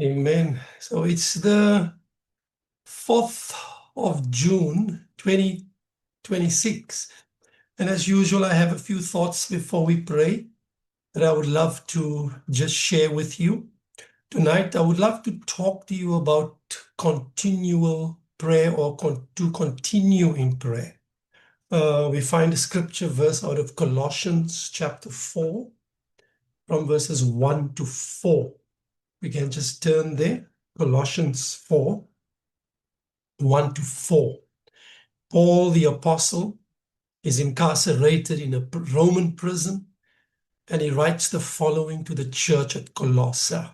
Amen. So it's the 4th of June, 2026. And as usual, I have a few thoughts before we pray that I would love to just share with you. Tonight, I would love to talk to you about continual prayer or to continue in prayer. We find a scripture verse out of Colossians chapter 4 from verses 1 to 4. We can just turn there, Colossians 4. 1 to 4. Paul the apostle is incarcerated in a Roman prison, and he writes the following to the church at Colossae.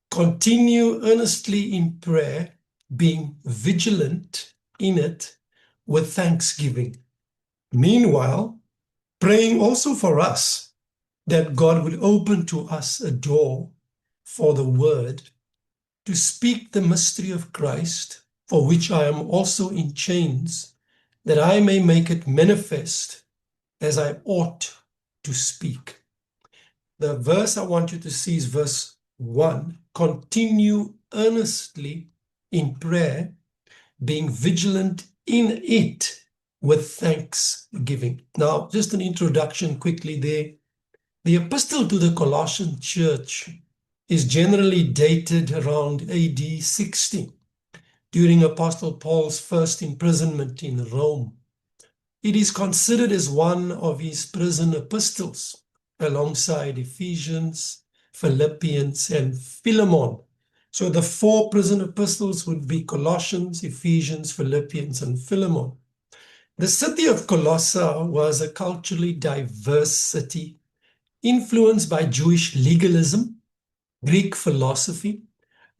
Continue earnestly in prayer, being vigilant in it with thanksgiving. Meanwhile, praying also for us that God would open to us a door for the word to speak the mystery of Christ, for which I am also in chains, that I may make it manifest as I ought to speak. The verse I want you to see is verse 1. Continue earnestly in prayer, being vigilant in it with thanksgiving. Now, just an introduction quickly there. The epistle to the Colossian church is generally dated around AD 60, during Apostle Paul's first imprisonment in Rome. It is considered as one of his prison epistles, alongside Ephesians, Philippians, and Philemon. So the 4 prison epistles would be Colossians, Ephesians, Philippians, and Philemon. The city of Colossae was a culturally diverse city, influenced by Jewish legalism, Greek philosophy,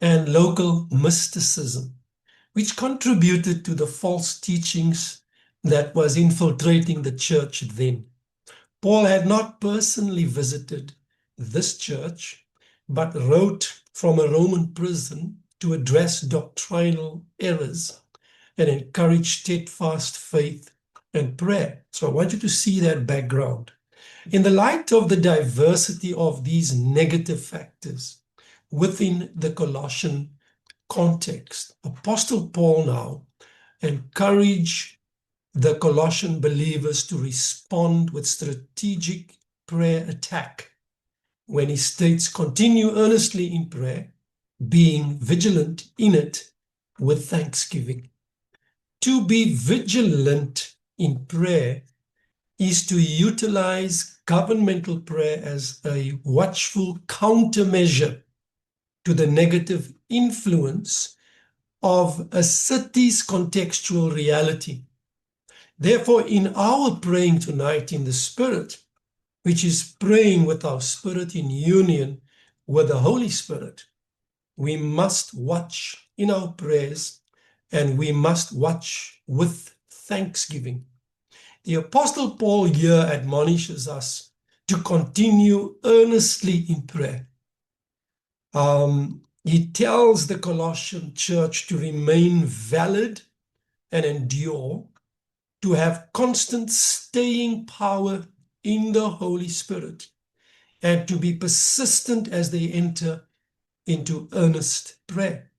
and local mysticism, which contributed to the false teachings that was infiltrating the church then. Paul had not personally visited this church, but wrote from a Roman prison to address doctrinal errors and encourage steadfast faith and prayer. So I want you to see that background. In the light of the diversity of these negative factors within the Colossian context, Apostle Paul now encouraged the Colossian believers to respond with strategic prayer attack when he states, continue earnestly in prayer, being vigilant in it with thanksgiving. To be vigilant in prayer is to utilize governmental prayer as a watchful countermeasure to the negative influence of a city's contextual reality. Therefore, in our praying tonight in the Spirit, which is praying with our spirit in union with the Holy Spirit, we must watch in our prayers, and we must watch with thanksgiving. The Apostle Paul here admonishes us to continue earnestly in prayer. He tells the Colossian church to remain valid and endure, to have constant staying power in the Holy Spirit, and to be persistent as they enter into earnest prayer.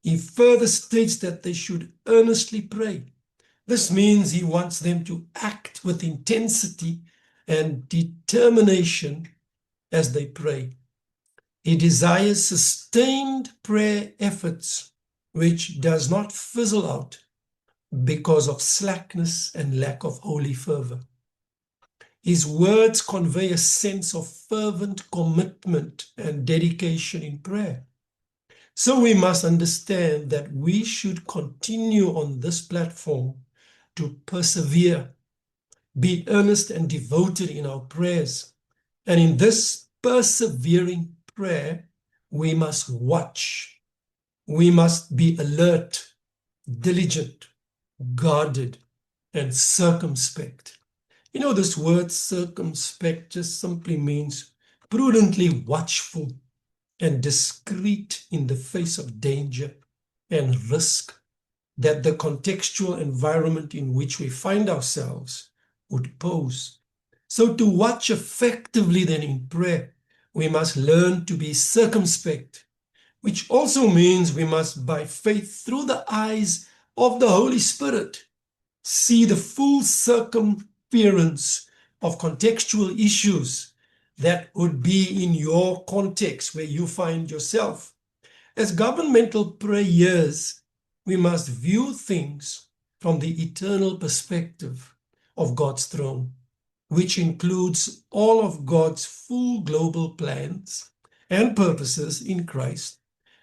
He further states that they should earnestly pray. This means he wants them to act with intensity and determination as they pray. He desires sustained prayer efforts which does not fizzle out because of slackness and lack of holy fervor. His words convey a sense of fervent commitment and dedication in prayer. So we must understand that we should continue on this platform to persevere, be earnest and devoted in our prayers. And in this persevering prayer, we must watch. We must be alert, diligent, guarded, and circumspect. You know, this word circumspect just simply means prudently watchful and discreet in the face of danger and risk that the contextual environment in which we find ourselves would pose. So to watch effectively then in prayer, we must learn to be circumspect, which also means we must, by faith, through the eyes of the Holy Spirit, see the full circumference of contextual issues that would be in your context where you find yourself. As governmental prayers, we must view things from the eternal perspective of God's throne, which includes all of God's full global plans and purposes in Christ.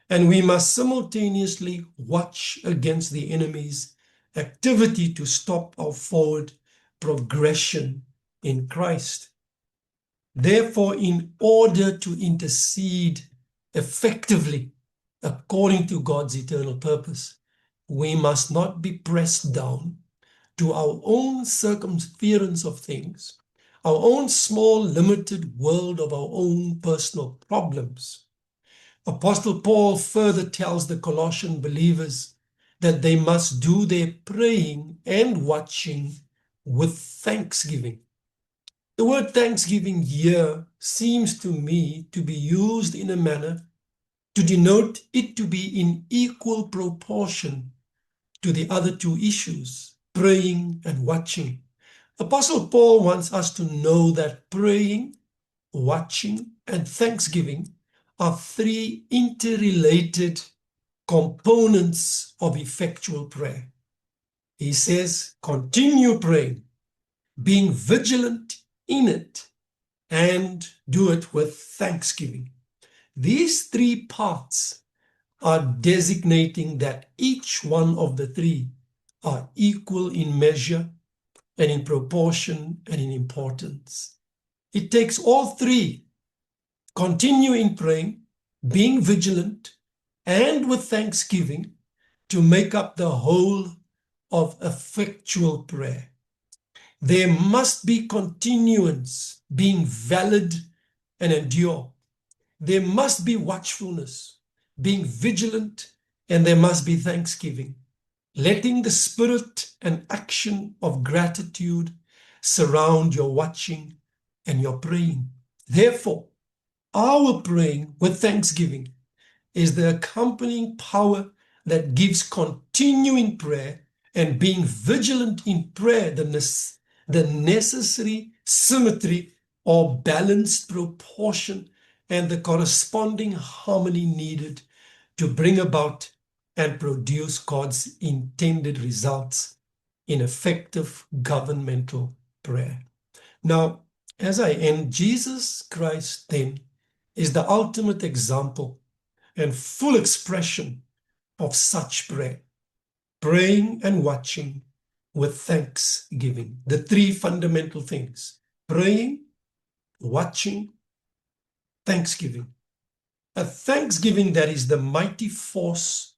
And we must simultaneously watch against the enemy's activity to stop our forward progression in Christ. Therefore, in order to intercede effectively according to God's eternal purpose, we must not be pressed down to our own circumference of things, our own small, limited world of our own personal problems. Apostle Paul further tells the Colossian believers that they must do their praying and watching with thanksgiving. The word thanksgiving here seems to me to be used in a manner to denote it to be in equal proportion to the other two issues, praying and watching. Apostle Paul wants us to know that praying, watching, and thanksgiving are three interrelated components of effectual prayer. He says, continue praying, being vigilant in it, and do it with thanksgiving. These three parts are designating that each one of the three are equal in measure and in proportion and in importance. It takes all three, continue in praying, being vigilant, and with thanksgiving, to make up the whole of effectual prayer. There must be continuance, being valid and endure. There must be watchfulness, being vigilant, and there must be thanksgiving, letting the spirit and action of gratitude surround your watching and your praying. Therefore, our praying with thanksgiving is the accompanying power that gives continuing prayer, and being vigilant in prayer the necessary symmetry or balanced proportion and the corresponding harmony needed to bring about and produce God's intended results in effective governmental prayer. Now, as I end, Jesus Christ then is the ultimate example and full expression of such prayer, praying and watching with thanksgiving. The three fundamental things: praying, watching, thanksgiving. A thanksgiving that is the mighty force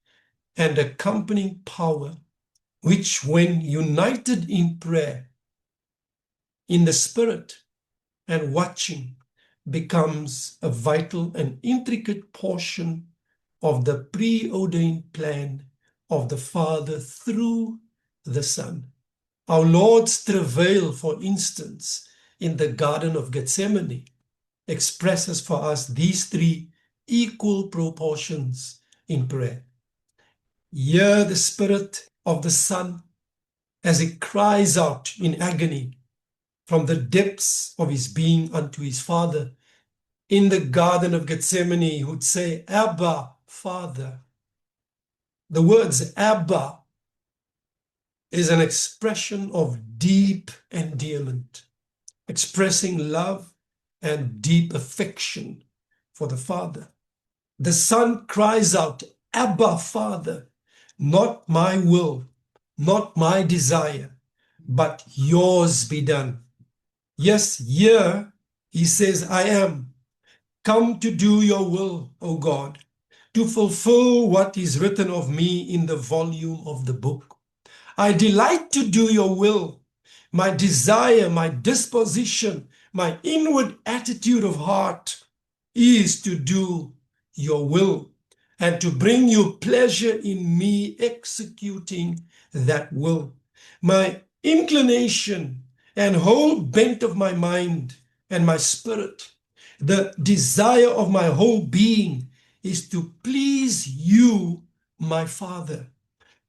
and accompanying power, which, when united in prayer, in the spirit and watching, becomes a vital and intricate portion of the preordained plan of the Father through the Son. Our Lord's travail, for instance, in the Garden of Gethsemane, expresses for us these three equal proportions in prayer. Hear the Spirit of the Son as he cries out in agony from the depths of his being unto his Father. In the Garden of Gethsemane, he would say, Abba, Father. The words Abba is an expression of deep endearment, expressing love and deep affection for the Father. The Son cries out, Abba, Father, not my will, not my desire, but yours be done. Yes, here he says, I am come to do your will, O God, to fulfill what is written of me in the volume of the book. I delight to do your will. My desire, my disposition, my inward attitude of heart is to do your will and to bring you pleasure in me executing that will. My inclination and whole bent of my mind and my spirit, the desire of my whole being, is to please you, my Father.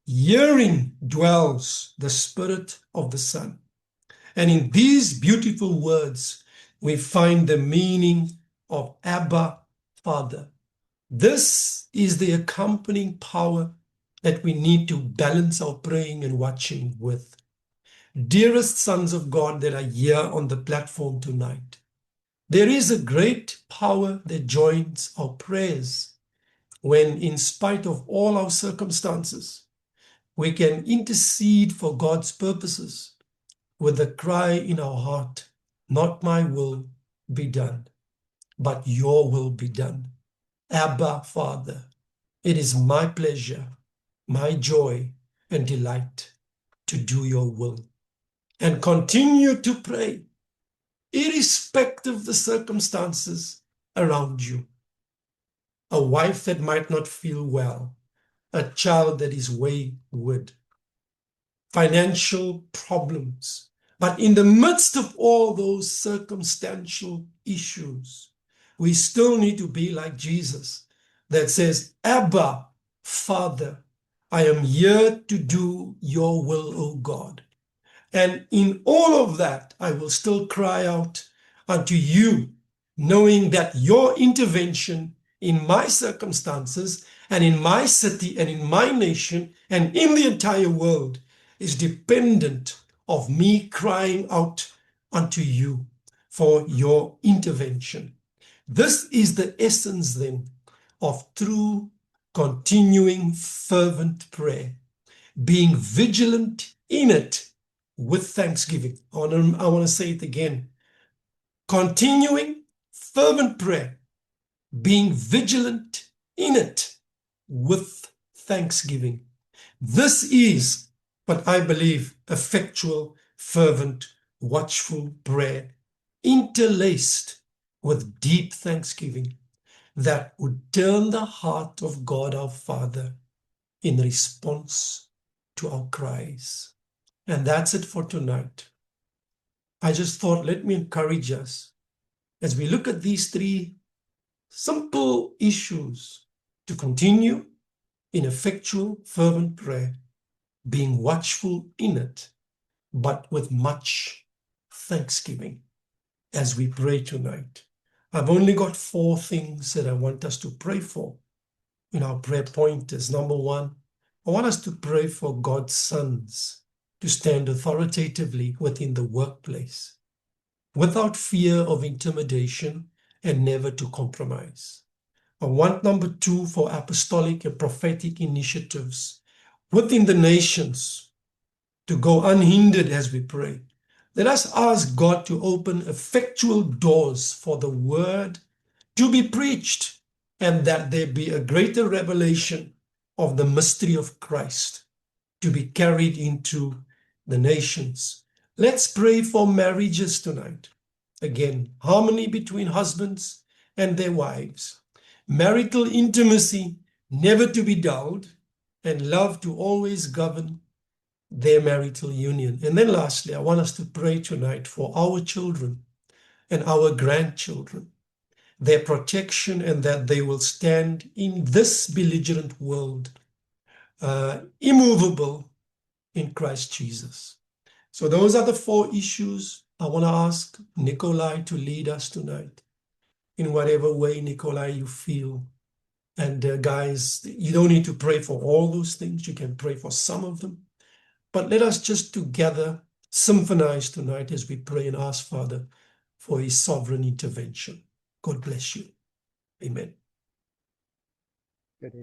Herein dwells the Spirit of the Son. And in these beautiful words, we find the meaning of Abba, Father. This is the accompanying power that we need to balance our praying and watching with. Dearest sons of God that are here on the platform tonight, there is a great power that joins our prayers when, in spite of all our circumstances, we can intercede for God's purposes with a cry in our heart, not my will be done, but your will be done. Abba, Father, it is my pleasure, my joy and delight to do your will. And continue to pray, irrespective of the circumstances around you. A wife that might not feel well, a child that is wayward, financial problems. But in the midst of all those circumstantial issues, we still need to be like Jesus that says, Abba, Father, I am here to do your will, O God. And in all of that, I will still cry out unto you, knowing that your intervention in my circumstances and in my city and in my nation and in the entire world is dependent of me crying out unto you for your intervention. This is the essence then of true, continuing, fervent prayer, being vigilant in it with thanksgiving. I want to say it again. Continuing, fervent prayer, being vigilant in it with thanksgiving. This is what I believe effectual, fervent, watchful prayer, interlaced with deep thanksgiving that would turn the heart of God our Father in response to our cries. And that's it for tonight. I just thought, let me encourage us as we look at these three simple issues to continue in effectual, fervent prayer, being watchful in it, but with much thanksgiving as we pray tonight. I've only got 4 things that I want us to pray for in our prayer pointers. Number 1, I want us to pray for God's sons to stand authoritatively within the workplace, without fear of intimidation and never to compromise. I want number 2 for apostolic and prophetic initiatives within the nations to go unhindered as we pray. Let us ask God to open effectual doors for the word to be preached and that there be a greater revelation of the mystery of Christ to be carried into the nations. Let's pray for marriages tonight. Again, harmony between husbands and their wives, marital intimacy never to be dulled, and love to always govern their marital union. And then lastly, I want us to pray tonight for our children and our grandchildren, their protection, and that they will stand in this belligerent world, immovable in Christ Jesus. So those are the 4 issues. I want to ask Nikolai to lead us tonight in whatever way, Nikolai, you feel. And guys, you don't need to pray for all those things. You can pray for some of them. But let us just together symphonize tonight as we pray and ask Father for his sovereign intervention. God bless you. Amen.